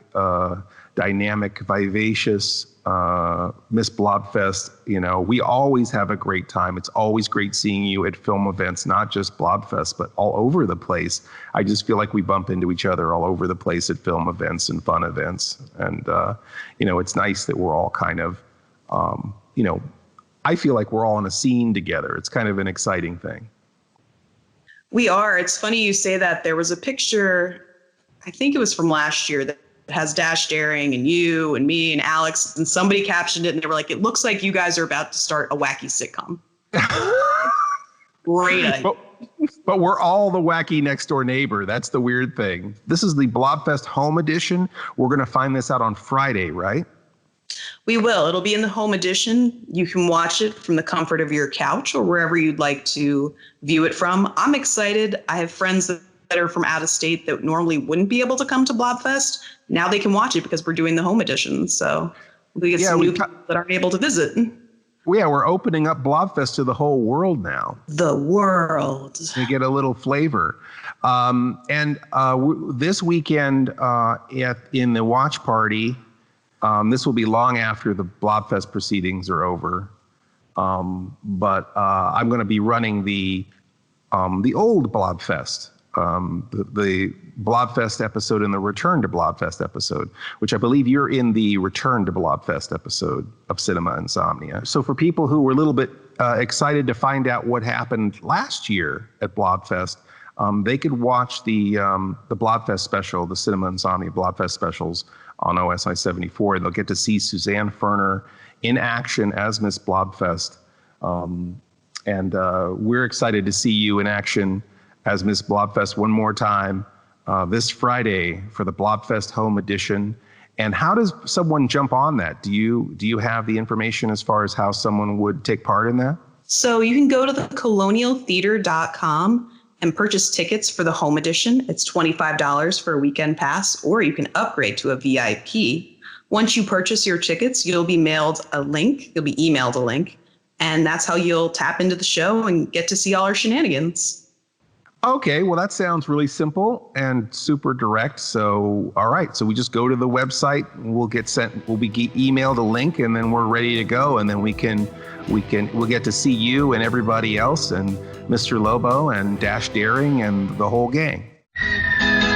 dynamic, vivacious Miss Blobfest. We always have a great time. It's always great seeing you at film events, not just Blobfest, but all over the place. I just feel like we bump into each other all over the place at film events and fun events. And, it's nice that we're all kind of, I feel like we're all in a scene together. It's kind of an exciting thing. We are. It's funny you say that. There was a picture, I think it was from last year, that has Dash Daring and you and me and Alex, and somebody captioned it and they were like, it looks like you guys are about to start a wacky sitcom. Great idea. But we're all the wacky next door neighbor. That's the weird thing. This is the Blobfest Home Edition. We're going to find this out on Friday, right? We will. It'll be in the home edition. You can watch it from the comfort of your couch or wherever you'd like to view it from. I'm excited. I have friends that that are from out of state that normally wouldn't be able to come to Blobfest, now they can watch it because we're doing the home edition. So we get some new people that aren't able to visit. Yeah, we're opening up Blobfest to the whole world now. The world. You get a little flavor. This weekend in the watch party, this will be long after the Blobfest proceedings are over. But I'm going to be running the old Blobfest, the Blobfest episode and the Return to Blobfest episode, which I believe you're in the Return to Blobfest episode of Cinema Insomnia. So for people who were a little bit excited to find out what happened last year at Blobfest, they could watch the Blobfest special, the Cinema Insomnia Blobfest specials on OSI 74. They'll get to see Suzanne Firner in action as Miss Blobfest. And we're excited to see you in action as Miss Blobfest one more time this Friday for the Blobfest Home Edition. And how does someone jump on that? Do you have the information as far as how someone would take part in that? So you can go to the colonialtheater.com and purchase tickets for the home edition. It's $25 for a weekend pass, or you can upgrade to a VIP. Once you purchase your tickets, you'll be emailed a link, and that's how you'll tap into the show and get to see all our shenanigans. Okay, well, that sounds really simple and super direct. So, all right. So we just go to the website, we'll be emailed a link, and then we're ready to go. And then we'll get to see you and everybody else and Mr. Lobo and Dash Daring and the whole gang.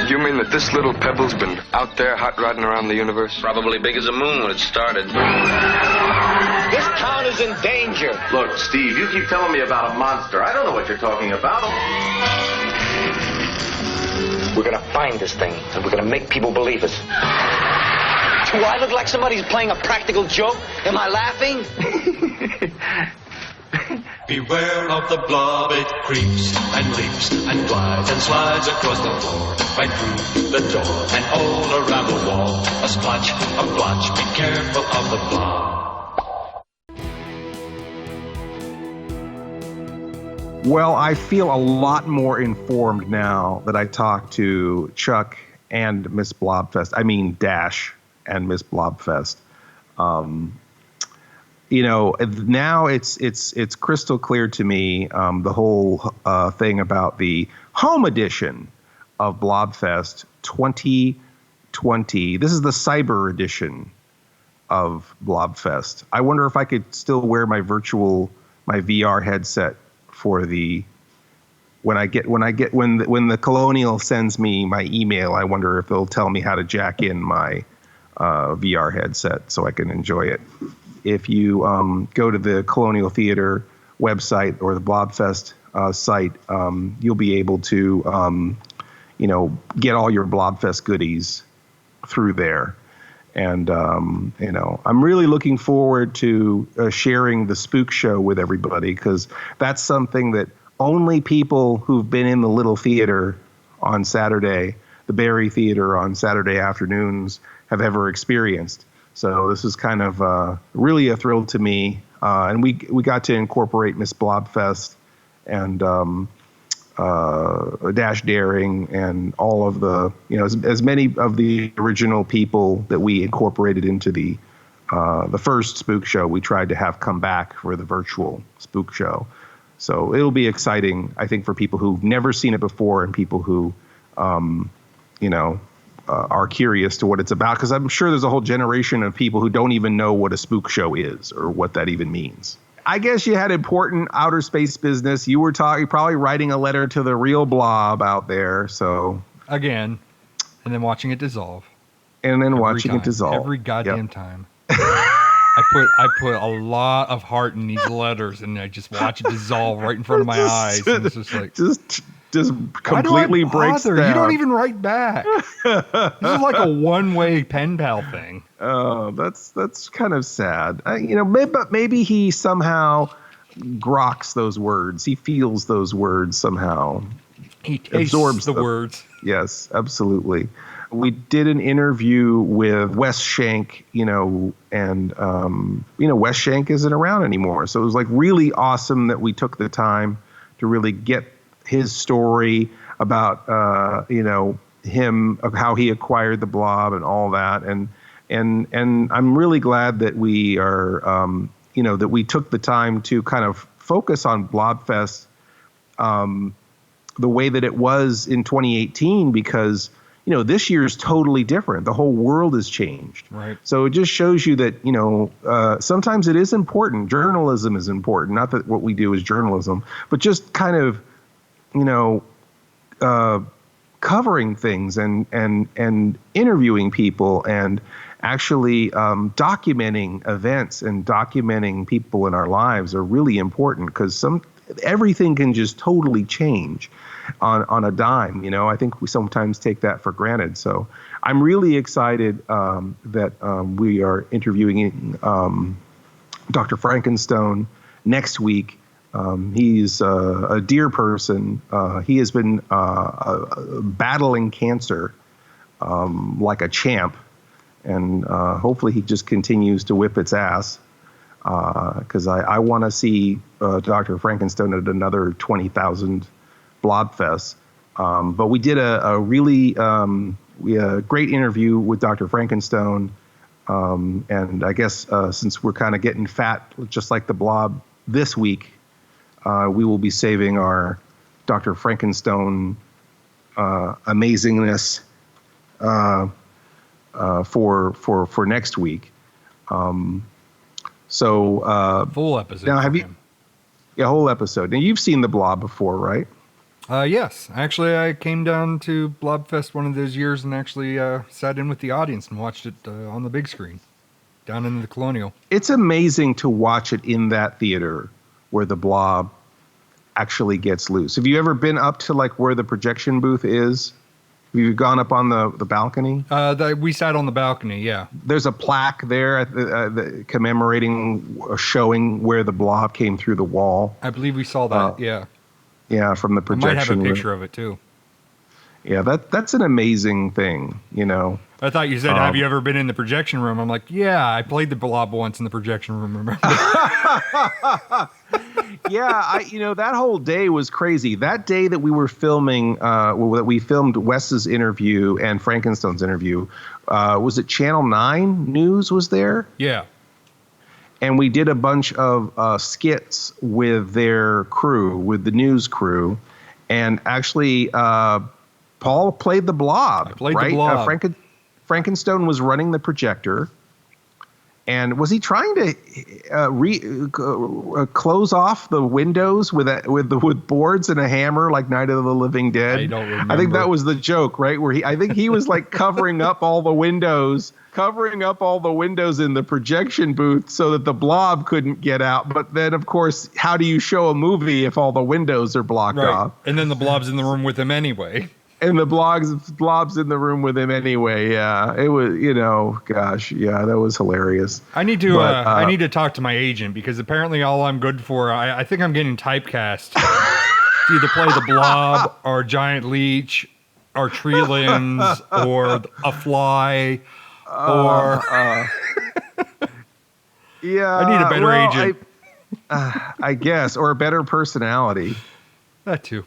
You mean that this little pebble's been out there hot rodding around the universe? Probably big as a moon when it started. This town is in danger. Look, Steve, you keep telling me about a monster. I don't know what you're talking about. We're gonna find this thing, and we're gonna make people believe us. Do I look like somebody who's playing a practical joke? Am I laughing? Beware of the blob, it creeps and leaps and glides and slides across the floor, right through the door and all around the wall. A splotch, a blotch, be careful of the blob. Well, I feel a lot more informed now that I talked to Chuck and Miss Blobfest. I mean, Dash and Miss Blobfest. Now it's crystal clear to me, the whole thing about the home edition of Blobfest 2020. This is the cyber edition of Blobfest. I wonder if I could still wear my VR headset for when the Colonial sends me my email. I wonder if they'll tell me how to jack in my VR headset so I can enjoy it. If you go to the Colonial Theater website or the Blobfest site, you'll be able to, get all your Blobfest goodies through there. And, I'm really looking forward to sharing the Spook Show with everybody, because that's something that only people who've been in the Little Theater on Saturday, the Barry Theater on Saturday afternoons, have ever experienced. So this is kind of really a thrill to me. And we got to incorporate Miss Blobfest and Dash Daring and all of the, as many of the original people that we incorporated into the first Spook Show, we tried to have come back for the virtual Spook Show. So it'll be exciting, I think, for people who've never seen it before and people who, are curious to what it's about, because I'm sure there's a whole generation of people who don't even know what a Spook Show is or what that even means. I guess you had important outer space business. You were probably writing a letter to the real Blob out there. So again, and then watching it dissolve. Every goddamn time. I put a lot of heart in these letters, and I just watch it dissolve right in front of my eyes. And it's just like just completely breaks down. You don't even write back. This is like a one-way pen pal thing. Oh, that's kind of sad. But maybe he somehow groks those words. He feels those words somehow. He absorbs the words. Yes, absolutely. We did an interview with Wes Schenk, and Wes Schenk isn't around anymore. So it was like really awesome that we took the time to really get his story about him, of how he acquired the Blob and all that, and I'm really glad that we are that we took the time to kind of focus on Blobfest the way that it was in 2018, because this year is totally different. The whole world has changed. Right. So it just shows you that, sometimes it is important. Journalism is important. Not that what we do is journalism, but just kind of, covering things and interviewing people and actually documenting events and documenting people in our lives are really important, because everything can just totally change on a dime. I think we sometimes take that for granted. So I'm really excited that we are interviewing Dr. Frankenstone next week. He's a dear person. He has been battling cancer like a champ, and hopefully he just continues to whip its ass, because I want to see Dr. Frankenstone at another 20,000 Blobfest. But we did a really great interview with Dr. Frankenstone, and I guess since we're kind of getting fat, just like the Blob this week, we will be saving our Dr. Frankenstone amazingness for next week. Full episode. Now, have you? Yeah, whole episode. Now, you've seen the Blob before, right? Yes. Actually, I came down to Blobfest one of those years and actually sat in with the audience and watched it on the big screen down in the Colonial. It's amazing to watch it in that theater where the Blob actually gets loose. Have you ever been up to like where the projection booth is? Have you gone up on the balcony? We sat on the balcony, yeah. There's a plaque there commemorating, showing where the Blob came through the wall. I believe we saw that, yeah. Yeah, from the projection. I might have a picture of it, too. Yeah, that's an amazing thing, I thought you said, have you ever been in the projection room? I'm like, yeah, I played the Blob once in the projection room, remember? Yeah, that whole day was crazy. That day that we were filming, that we filmed Wes's interview and Frankenstone's interview, was it Channel 9 News was there? Yeah. And we did a bunch of skits with their crew, with the news crew. And actually, Paul played the Blob. I played the Blob. Frankenstone was running the projector. And was he trying to close off the windows with boards and a hammer like Night of the Living Dead? I don't remember. I think that was the joke, right? Where I think he was like covering up all the windows in the projection booth so that the Blob couldn't get out. But then, of course, how do you show a movie if all the windows are blocked off? And then the Blob's in the room with him anyway. And the Blob's in the room with him anyway. Yeah, it was, gosh, yeah, that was hilarious. I need to talk to my agent, because apparently all I'm good for, I think I'm getting typecast to either play the Blob or Giant Leech or Tree Limbs or a fly or... yeah, I need a better agent. I guess, or a better personality. That too.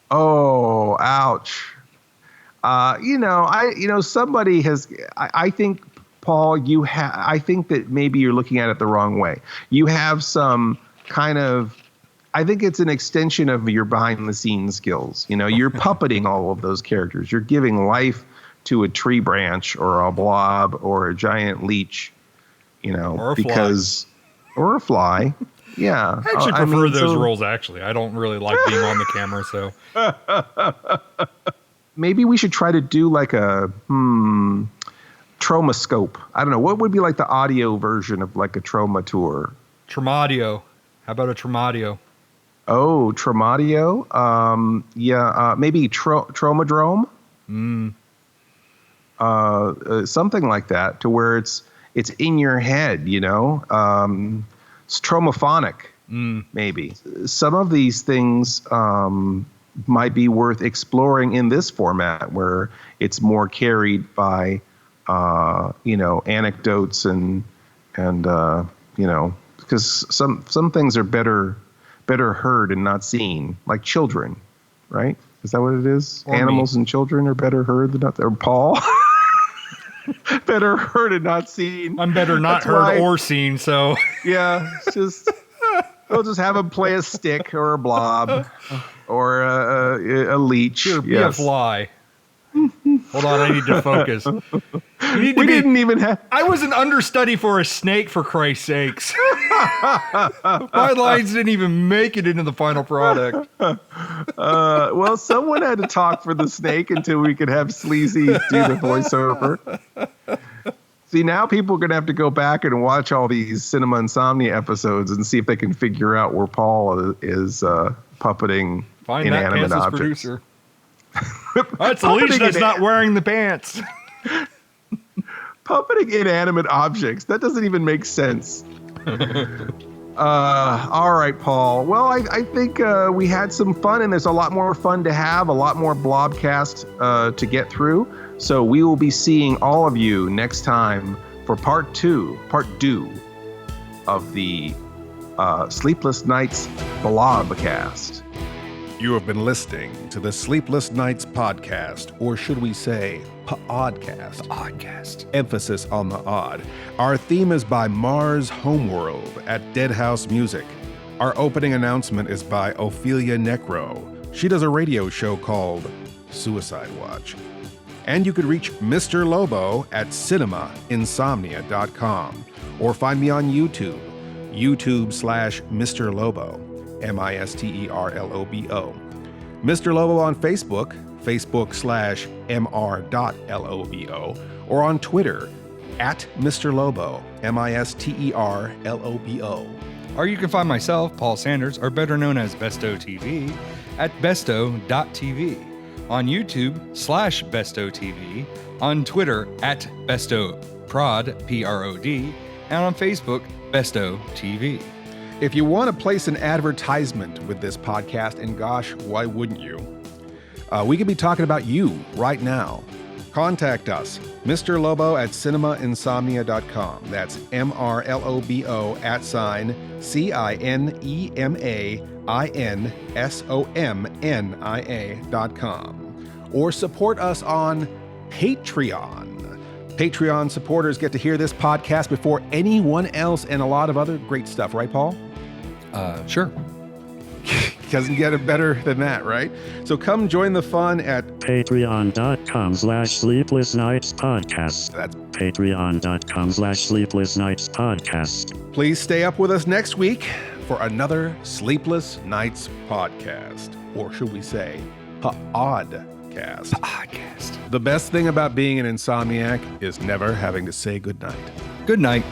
Oh, ouch. Somebody has, I think, Paul, I think that maybe you're looking at it the wrong way. You have some kind of, I think it's an extension of your behind the scenes skills. You're puppeting all of those characters. You're giving life to a tree branch or a Blob or a giant leech, or a fly. Yeah. I actually prefer those roles, actually. I don't really like being on the camera, so. Maybe we should try to do like a Traumascope. I don't know. What would be like the audio version of like a trauma tour? Traumadio. How about a Traumadio? Oh, Traumadio? Maybe Traumadrome? Something like that, to where it's in your head, It's traumaphonic, maybe. Some of these things might be worth exploring in this format, where it's more carried by, anecdotes and because some things are better heard and not seen, like children, right? Is that what it is? Or Animals and children are better heard than not. Or Paul. Better heard and not seen. I'm better not heard or seen, so. Yeah, it's just, we'll just have him play a stick or a blob or a leech. Here, be a fly. Hold on, I need to focus. I was an understudy for a snake, for Christ's sakes. My lines didn't even make it into the final product. Well, someone had to talk for the snake until we could have Sleazy do the voiceover. See, now people are going to have to go back and watch all these Cinema Insomnia episodes and see if they can figure out where Paul is puppeting inanimate objects. Producer. That's the leech that's not wearing the pants. Puppeting inanimate objects. That doesn't even make sense. All right, Paul. Well, I think we had some fun, and there's a lot more fun to have, a lot more Blobcast to get through. So we will be seeing all of you next time for part two of the Sleepless Nights Blobcast. You have been listening to the Sleepless Nights podcast, or should we say, pODDcast. pODDcast. Emphasis on the odd. Our theme is by Mars Homeworld at Deadhouse Music. Our opening announcement is by Ophelia Necro. She does a radio show called Suicide Watch. And you could reach Mr. Lobo at cinemainsomnia.com, or find me on YouTube, YouTube/Mr. Lobo. MISTERLOBO. Mr. Lobo on Facebook, Facebook/MR.LOBO, or on Twitter, at Mr. Lobo, MISTERLOBO. Or you can find myself, Paul Sanders, or better known as BESTOW TV, at BESTOW.TV, on YouTube /BESTOW TV, on Twitter at BESTOWPROD, PROD, and on Facebook, BESTOW TV. If you want to place an advertisement with this podcast, and gosh, why wouldn't you? We could be talking about you right now. Contact us, Mr. Lobo at cinemainsomnia.com. That's MRLOBO @CINEMAINSOMNIA.com. Or support us on Patreon. Patreon supporters get to hear this podcast before anyone else, and a lot of other great stuff, right, Paul? Sure. Doesn't get it better than that, right? So come join the fun at patreon.com/sleeplessnightspodcast. That's patreon.com/sleeplessnightspodcast. Please stay up with us next week for another Sleepless Nights podcast. Or should we say, pODDcast. pODDcast. The best thing about being an insomniac is never having to say goodnight. Good night.